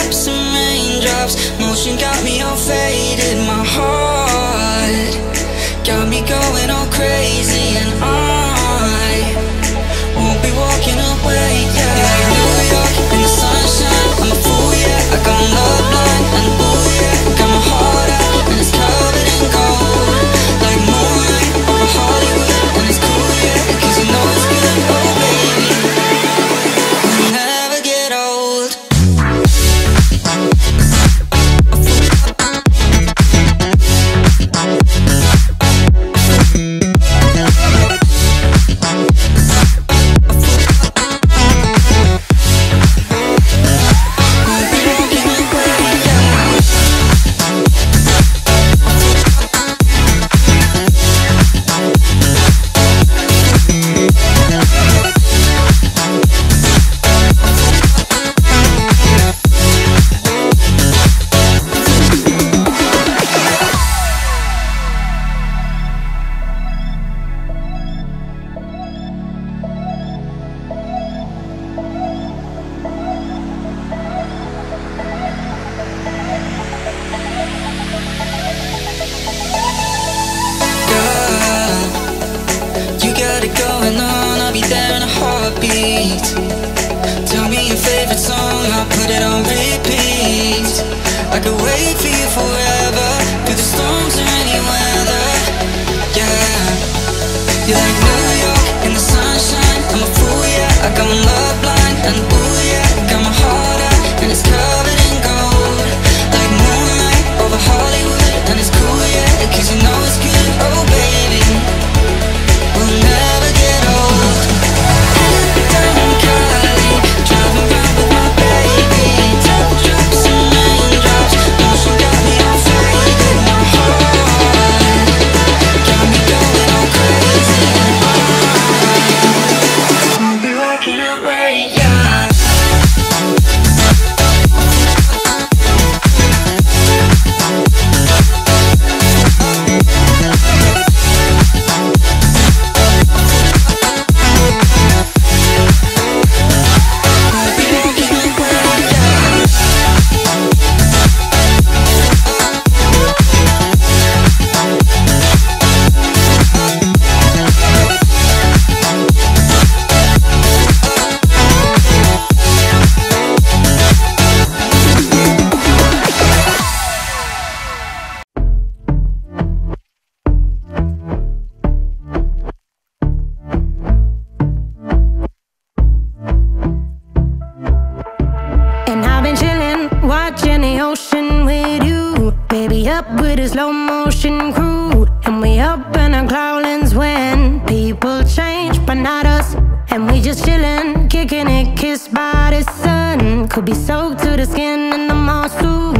drops and raindrops. Motion got me all faded. My heart got me going all crazy, and I won't be walking away, yeah. Like New York in the sunshine, I'm a fool, yeah. I got love blind, and ooh, yeah. Got my heart out, and it's covered in gold. Like moonlight over Hollywood, and it's cool, yeah. Cause you know it's good, oh baby. We'll never get old. Going on, I'll be there in a heartbeat. Tell me your favorite song, I'll put it on repeat. I could wait for you forever, through the storms or any weather. Yeah, you're like New York in the sunshine, I'm a fool, yeah. I got my love blind, and ooh, yeah. Got my heart out, and it's covered in gold. Like moonlight over Hollywood, and it's cool, yeah. Cause you know it's good, oh baby. We'll never get old. Down in Cali, driving around with my baby. Drops and raindrops, motion got me all faded. My heart got me going all crazy, and I won't be walking away, yeah. Watching the ocean with you, baby, up with a slow motion crew. And we up in our cloudlands when people change, but not us. And we just chillin', kicking it, kissed by the sun. Could be soaked to the skin in the mall suit.